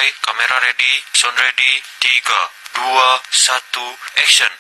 mulai. Kamera ready, sound ready. 3, 2, 1, action.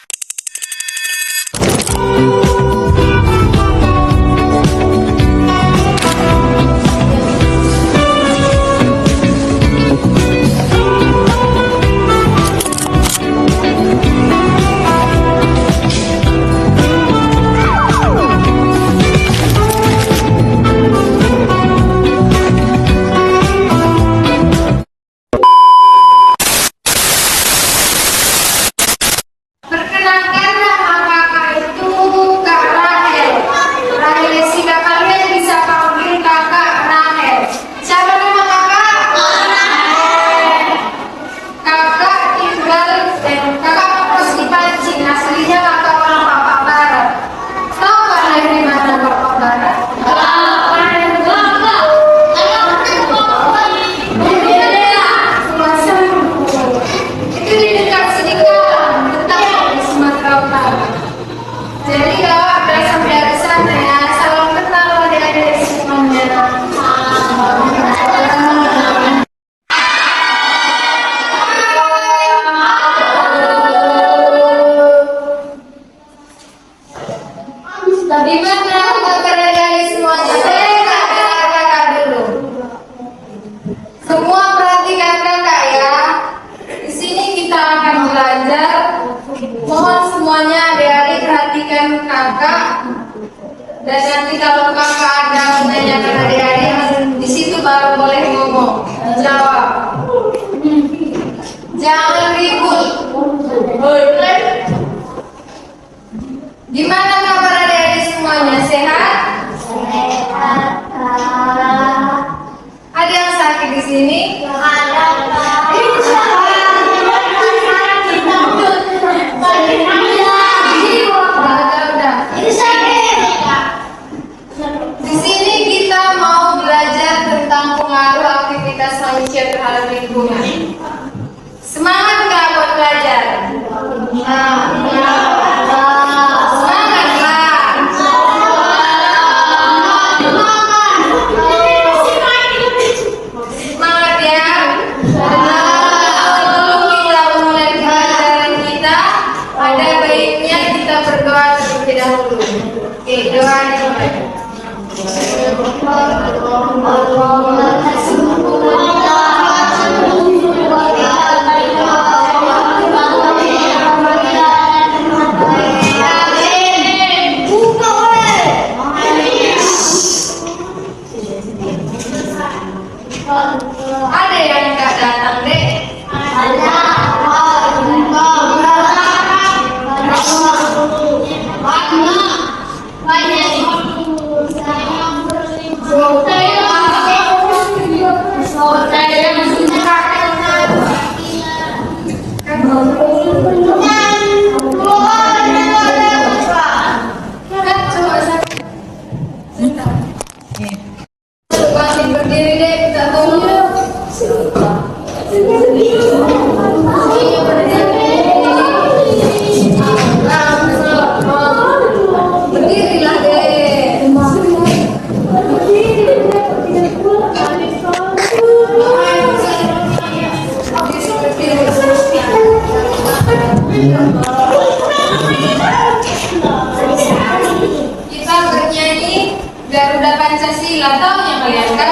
Mohon semuanya adik-adik perhatikan kakak, dan nanti kalau kakak ada menanyakan adik-adik, di situ baru boleh ngomong, jawab. Jangan ribut. Gimana kabar adik-adik semuanya? Sehat? Sehat, Kak. Ada yang sakit di sini? Ada, Kak. Di sini kita mau belajar tentang pengaruh aktivitas manusia terhadap lingkungan. Semangat nggak buat belajar? Semangat lah. Semangat ya. Sebelum kita mulai pelajaran kita, ada baiknya kita berdoa terlebih dahulu. Oke, doa dimulai. Ada yang nggak datang deh? Berdiri deh, kita tunggu. Berdirilah deh. Kita bernyanyi Garuda Pancasila, tahu yang kalian kan?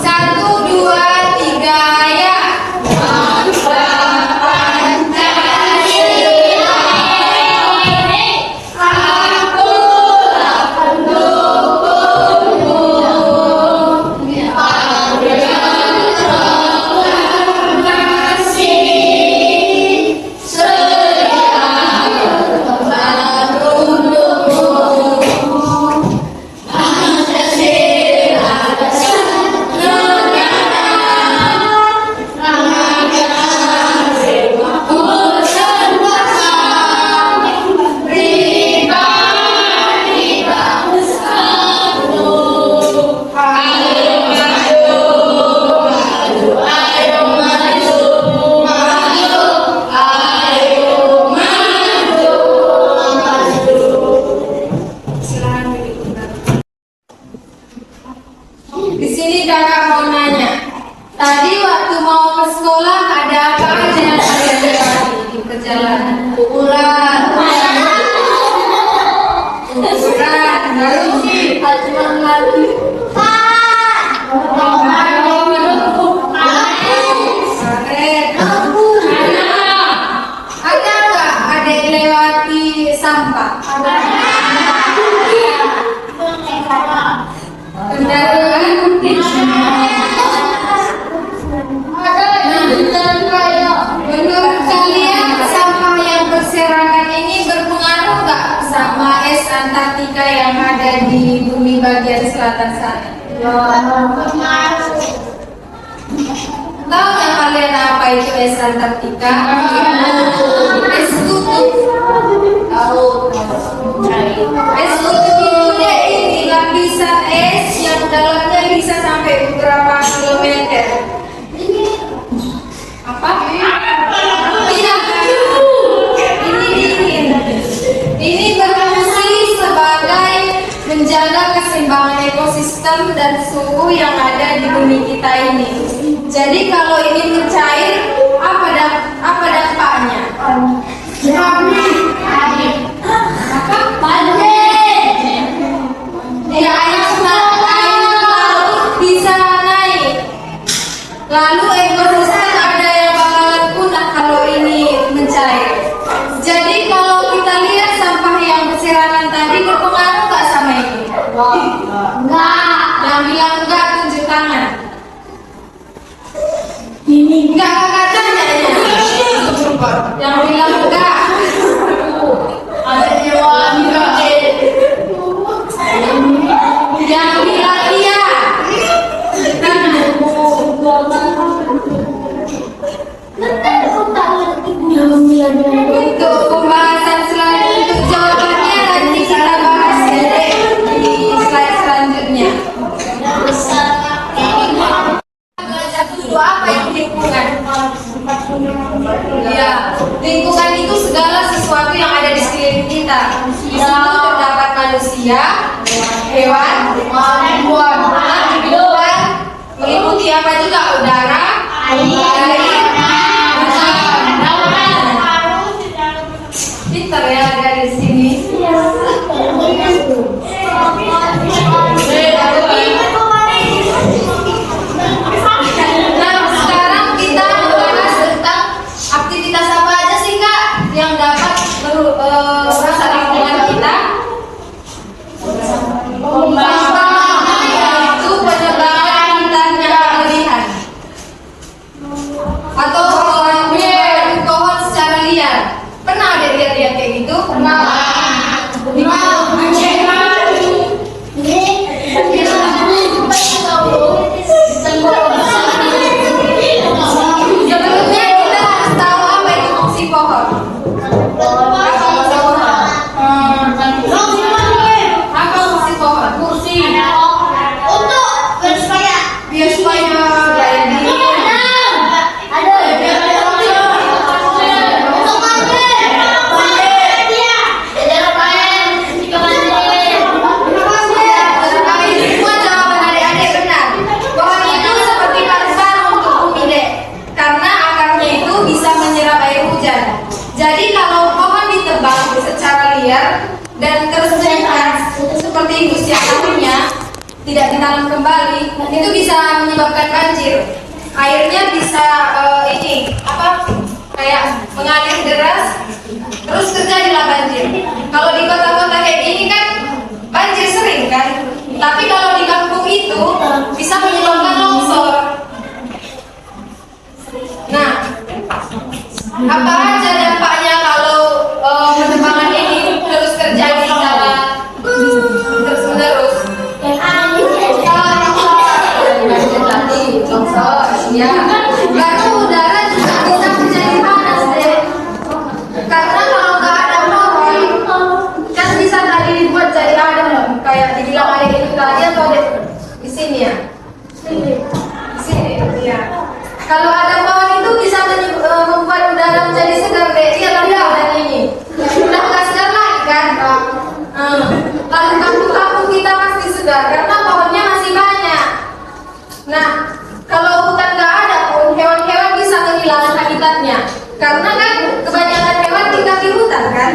Satu, dua, tiga, ya. Pancasila. nanya, tadi waktu mau ke sekolah ada apa aja yang kalian lewati di perjalanan? Kuburan, lalu ada nggak ada yang lewati sampah? Kendaraan menurut kalian sampah yang berserakan ini berpengaruh nggak sama es Antartika yang ada di bumi bagian selatan sana? Tahu nggak kalian apa itu es Antartika? Es kutub. Tahu. Es kutub itu dia ini lapisan es yang dalamnya bisa sampai beberapa kilometer. Apa? Tidak. Ini dingin. Ini berfungsi sebagai menjaga keseimbangan ekosistem dan suhu yang ada di bumi kita ini. Jadi kalau ini mencair, apa dampaknya? Ya, air laut bisa naik. Lalu ekosistem ada yang bakalan punah kalau ini mencair. Jadi kalau kita lihat sampah yang berserakan tadi berpengaruh nggak sama itu? Enggak. Yang bilang enggak tunjuk tangan. Ini enggak kakak tanya ya. Yang bilang enggak. Ada yang enggak. Yang bilang iya. Untuk pembahasan selanjutnya, jawabannya nanti kita bahas di slide selanjutnya. Belajar dulu apa itu lingkungan? Ya, lingkungan itu segala sesuatu yang ada di sekeliling kita. Di situ terdapat manusia, hewan, tumbuhan, hidupan, meliputi apa juga udara, air, pintar ya dari sini. Nah, sekarang kita membahas tentang aktivitas apa aja sih Kak yang dapat merusak lingkungan kita? Yaitu penyebaran hutannya berlebihan atau pohon secara liar. Pernah ada lihat-lihat kayak gitu? Pernah. Sebelumnya kita harus tahu apa itu fungsi pohon. Apa fungsi pohon? Fungsi Untuk bersuara. biar supaya semua jawaban adik-adik benar. Pohon itu seperti paru-paru untuk bumi dek, karena akarnya itu bisa menyerap air hujan. Jadi kalau pohon ditebang secara liar dan terus meningkat seperti usia tahunnya tidak ditanam kembali, itu bisa menyebabkan banjir. Airnya bisa kayak mengalir deras, terus terjadilah banjir. Kalau di kota-kota kayak gini kan banjir sering kan, tapi kalau di kampung itu bisa menyebabkan longsor. Nah, apa aja dampaknya kalau penebangan ini terus terjadi secara terus-menerus? Ya, lalu udara juga bisa menjadi panas deh. Karena kalau nggak ada pohon, kan bisa tadi dibuat jadi adem, kayak dibilang ada itu tadi atau di sini ya? Di sini, ya. Kalau ada pohon itu bisa membuat udara menjadi segar deh. Iya, dan ini udah nggak segar lagi kan? Lalu kampung-kampung kita pasti segar karena pohonnya masih banyak. Nah, Kalau hutan nggak ada pun hewan-hewan bisa kehilangan habitatnya. Karena kan kebanyakan hewan tinggal di hutan kan?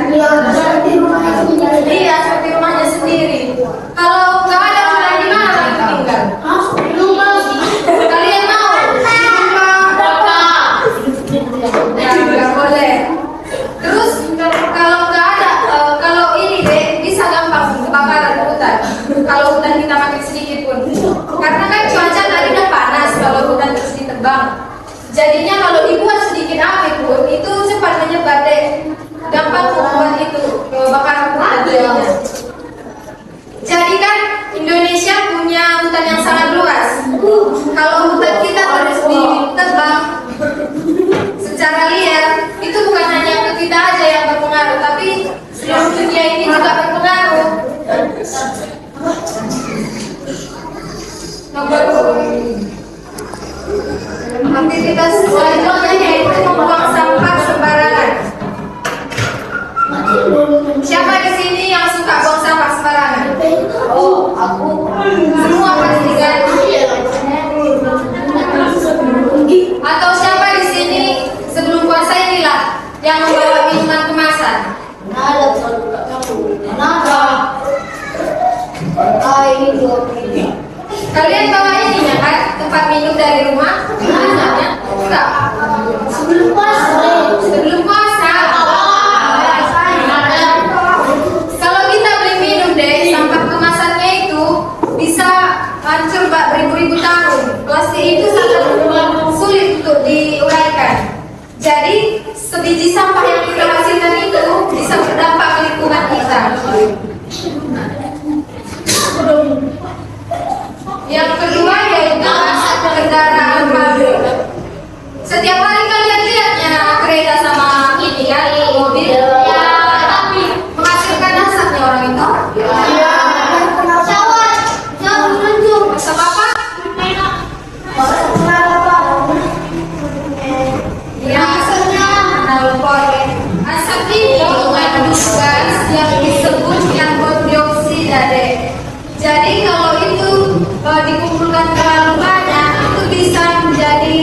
Iya, seperti rumahnya sendiri. Kalau nggak ada hutan di mana lagi tinggal? Kalian mau? Ya, nggak boleh. Terus kalau nggak ada, kalau ini deh bisa gampang kebakaran hutan. Kalau hutan kita makin sedikit pun, karena kan cuaca tadi udah panas kalau hutan terus ditebang. Jadinya kalau dibuat sedikit api pun itu cepat menyebar deh. Gampang membuat itu kebakaran hutan jadinya. Jadi kan Indonesia punya hutan yang sangat luas. Kalau hutan kita terus ditebang secara liar, itu bukan hanya ke kita aja yang berpengaruh, tapi seluruh dunia ini juga berpengaruh. Aktivitas selanjutnya yaitu membuang sampah sembarangan. Siapa di sini yang suka buang sampah sembarangan? Oh, aku. Semua pasti kan? Atau siapa di sini sebelum puasa inilah yang membawa minuman kemasan? Ini dua. Kalian bawa ininya kan? Tempat minum dari rumah? Misalnya? Enggak. Sebelum puasa. Sebelum puasa. Kalau kita beli minum deh, sampah kemasannya itu bisa hancur beribu-ribu tahun. Plastik itu sangat sulit untuk diuraikan. Jadi sebiji sampah yang kita hasilkan itu bisa berdampak ke lingkungan kita. Yang kedua yaitu kendaraan pabrik. Setiap hari kalian lihatnya kereta sama ini kan mobil tapi menghasilkan asapnya orang itu. Asap apa? Ya, asap ini mengandung gas yang disebut karbon dioksida deh. Jadi kalau itu dikumpulkan terlalu banyak, itu bisa menjadi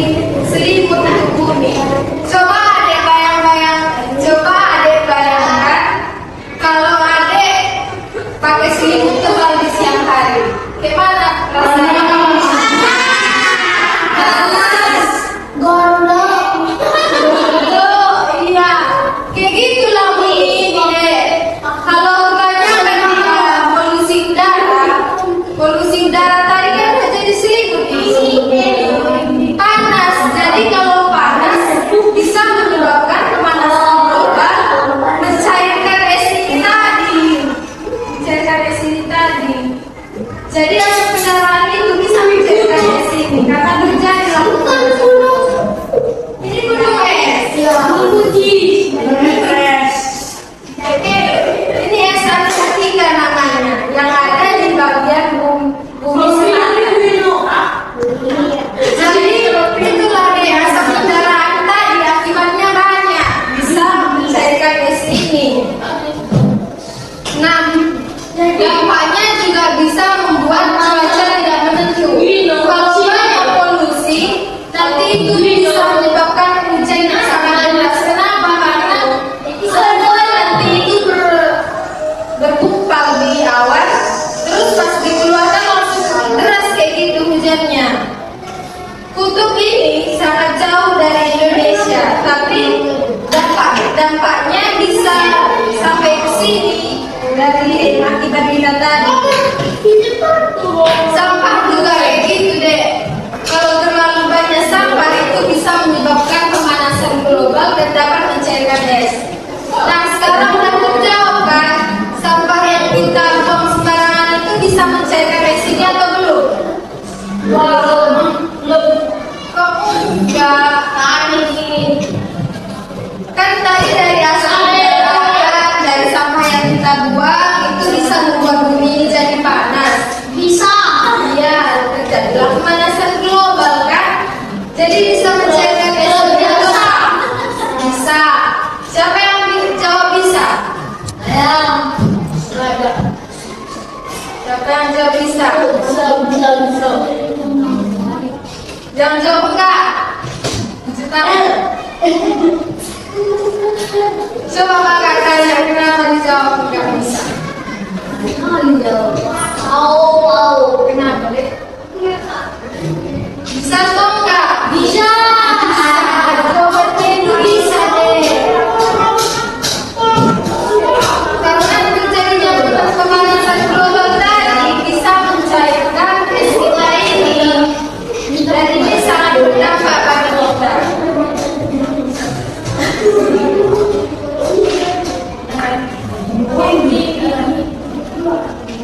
selimut untuk bumi. Coba adek bayangkan kalau adek pakai selimut tebal di siang hari, gimana rasanya? Iya, kayak gitulah ini deh. Kalau kebanyakan polusi udara tadi kan jadi selimut ini panas. Jadi kalau panas bisa menyebabkan pemanasan global, mencairkan es ini tadi. Jadi asap kendaraan itu bisa mencairkan es ini karena terjadi lakukan ini gunung es. Ini es Antartika namanya, yang ada di bagian bumi selatan. Jadi itulah deh asap kendaraan tadi akibatnya banyak, bisa mencairkan es ini. Nah, dampaknya juga bisa membuat cuaca tidak menentu. Kalau banyak polusi, nanti itu bisa menyebabkan hujan yang sangat deras. Kenapa? Karena semua nanti itu bergumpal di awan, terus pas dikeluarkan langsung deras kayak gitu hujannya. Kutub ini sangat jauh dari Indonesia, tapi dampaknya bisa sampai ke sini dari akibat kita tadi. Sampah juga kayak gitu deh. Kalau terlalu banyak sampah itu bisa menyebabkan pemanasan global dan dapat mencairkan es. Nah sekarang udah terjawab kan, sampah yang kita buang sembarangan itu bisa mencairkan es ini atau belum? Kok enggak? Kan tadi dari asap kendaraan, dari sampah yang kita buang itu bisa membuat bumi ini jadi panas. Bisa. Iya, terjadilah pemanasan global kan. Jadi bisa mencairkan es ini atau enggak? Bisa. Siapa yang Jangan jawab enggak. Tunjuk tangan. Coba kakak tanya kenapa dijawab enggak bisa. Kenapa deh? Bisa atau enggak? Bisa. Jawabannya itu bisa deh. Karena terjadinya pemanasan global tadi bisa mencairkan peristiwa ini dan ini sangat berdampak pada kita.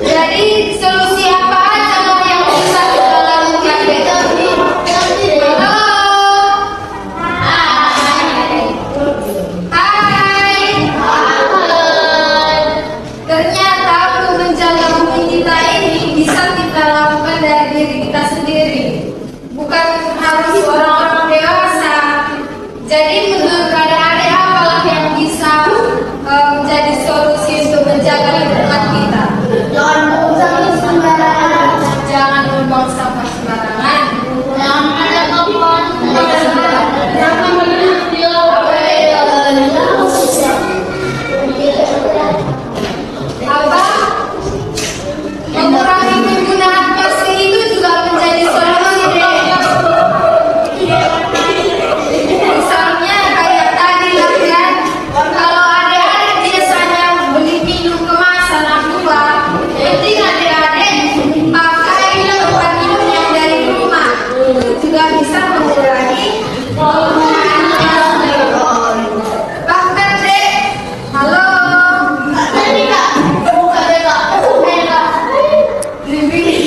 Jadi solusi apa aja yang bisa kita lakukan besok? Halo. Hai. Ternyata untuk menjaga bumi kita ini bisa kita lakukan dari diri kita sendiri, bukan harus orang-orang dewasa. Jadi menurut adik-adik apalah yang bisa menjadi solusi untuk menjaga lingkungan kita? Jangan membuang sampah sembarangan. Apa? Mengurangi penggunaan plastik itu juga menjadi solusi deh. Misalnya kayak tadi lah kan, kalau adik-adik biasanya beli minum kemasan aqua, penting adik-adik pakai tempat minum yang dari rumah. Itu juga bisa mengurangi penggunaan plastik. Bahkan dek, halo.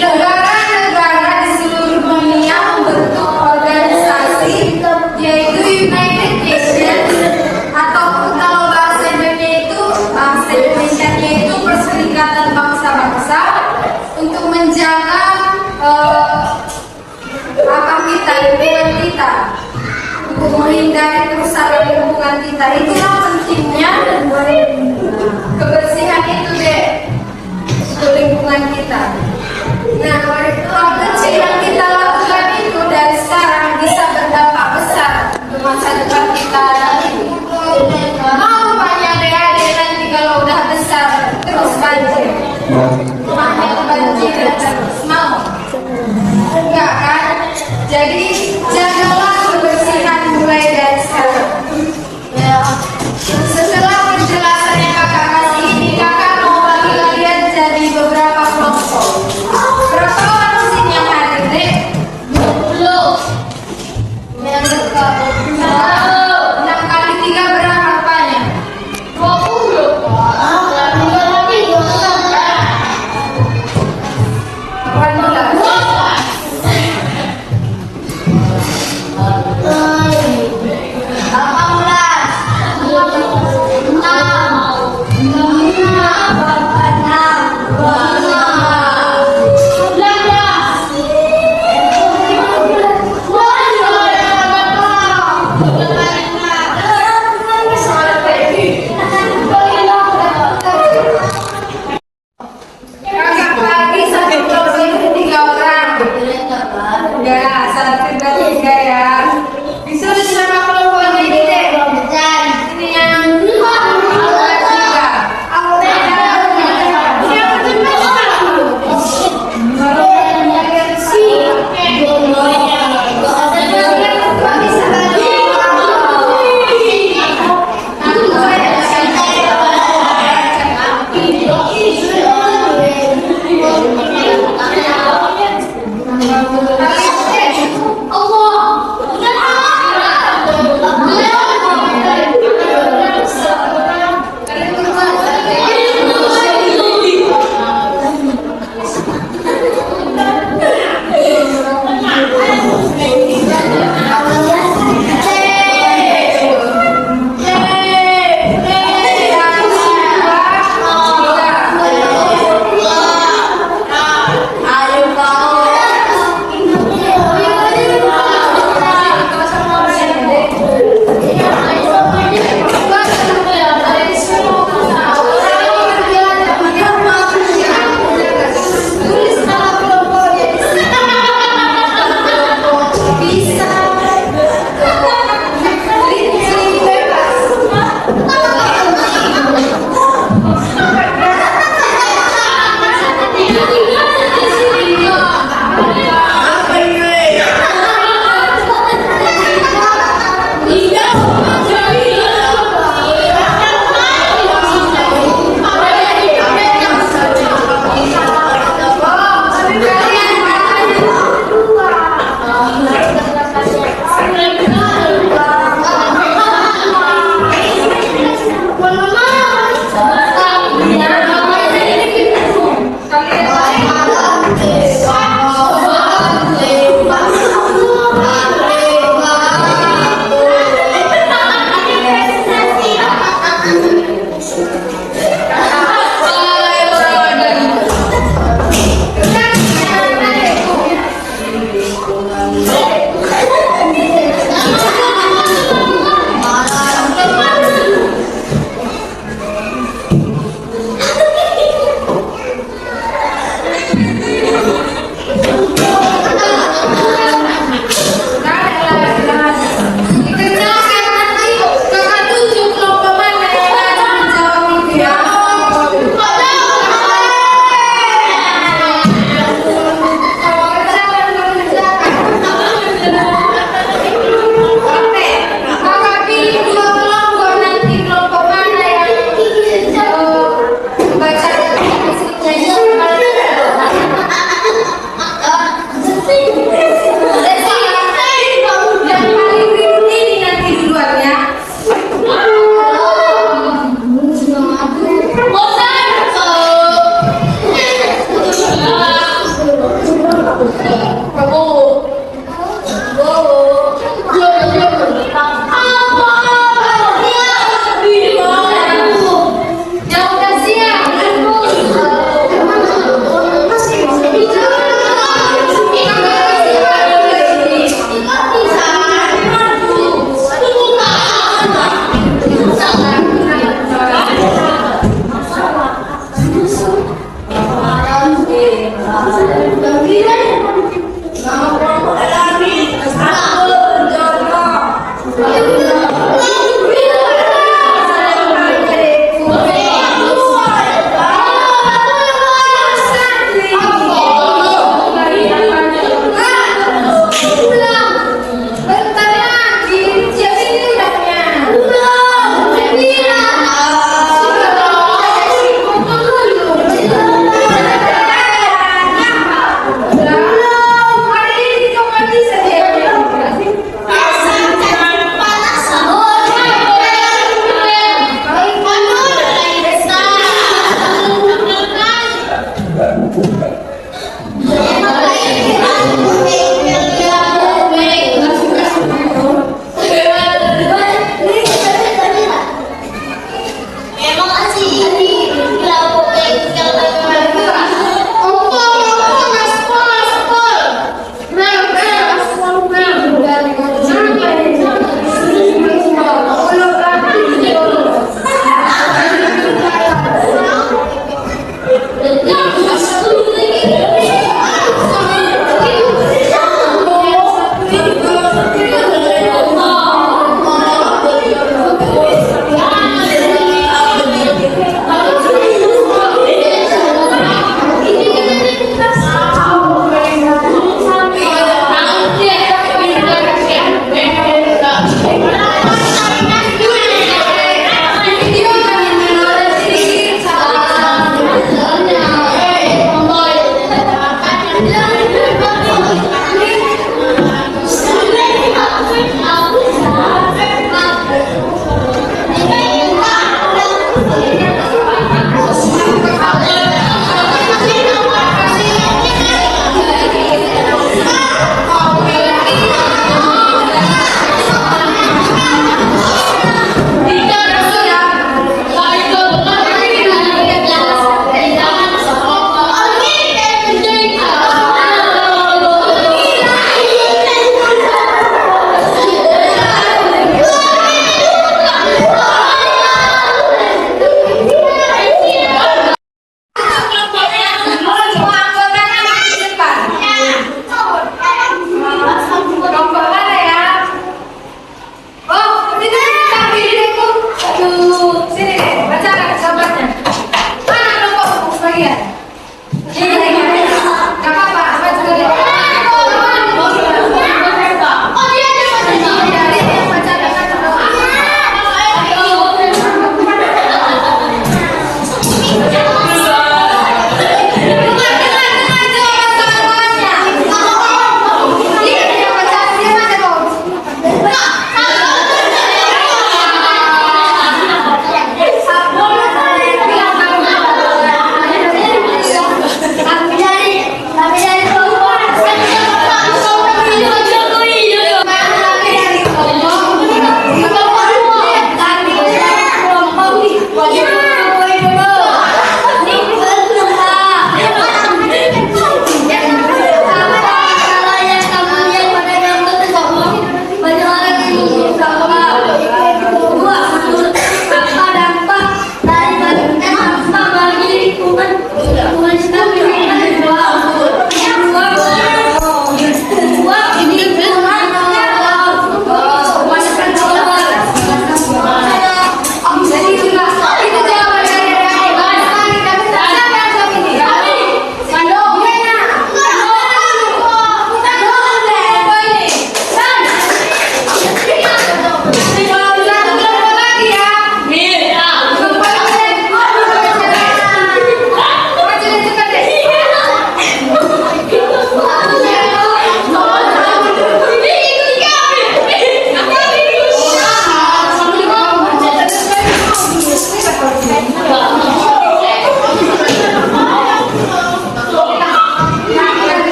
Negara-negara di seluruh dunia membentuk organisasi yaitu United Nations, ataupun kalau bahasa Indonesia itu Perserikatan Bangsa-Bangsa, untuk menjaga apa kita, lingkungan kita, untuk menghindari kerusakan lingkungan kita. Itulah pentingnya kebersihan itu deh untuk lingkungan kita. Nah, hal kecil yang kita lakukan itu dari sekarang bisa berdampak besar untuk masa depan kita nanti. Mau banyak adik-adik nanti kalau udah besar terus banjir, rumahnya banjir terus mau? Enggak kan? Jadi jagalah kebersihan mulai dari sekarang. Setelah penjelasan yang kakak kasih ini, kakak mau bagi kalian jadi beberapa kelompok. Berapa orang di sini yang hadir, dek? 20. Yang dekat. 6 kali 3 berapa rupanya? 20. 18. Kakak bagi satu kelompok itu 3 orang. Ya, 1 dan 3 ya.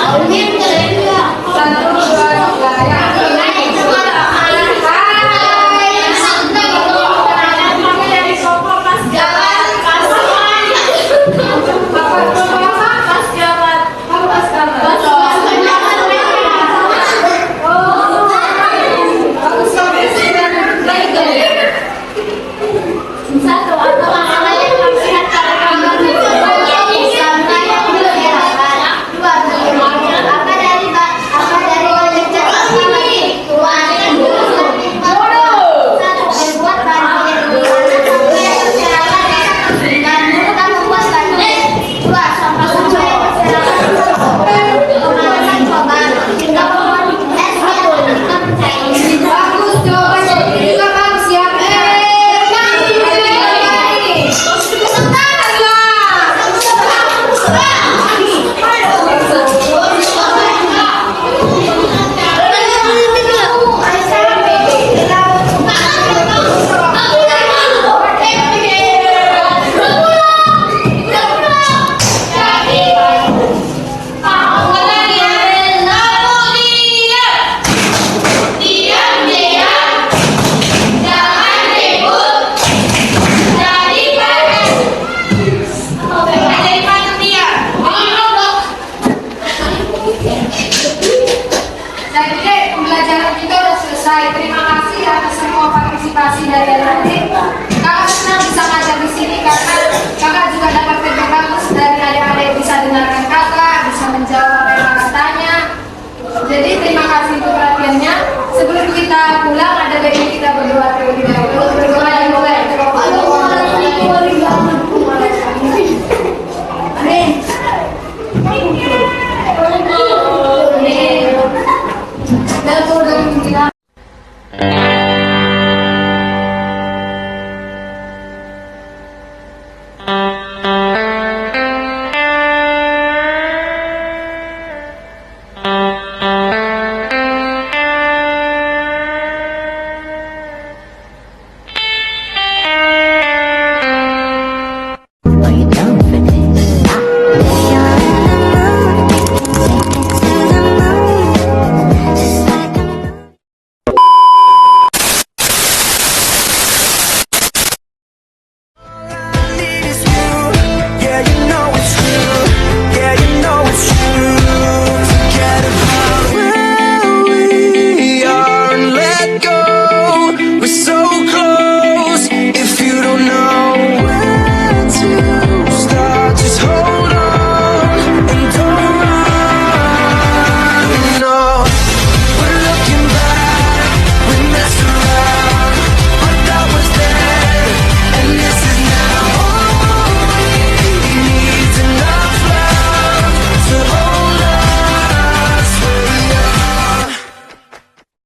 Satu, dua, tiga, ya. Bagus jawabannya. Juga bagus ya. Jadi pembelajaran kita sudah selesai. Terima kasih atas semua partisipasi dari adik-adik. Kakak senang bisa ngajar di sini karena kakak juga dapat feedback bagus dari adik-adik, bisa dengarkan kakak, bisa menjawab apa yang kakak tanya. Jadi terima kasih untuk perhatiannya. Sebelum kita pulang ada baiknya kita berdoa terlebih dahulu. Berdoa dimulai. Amin.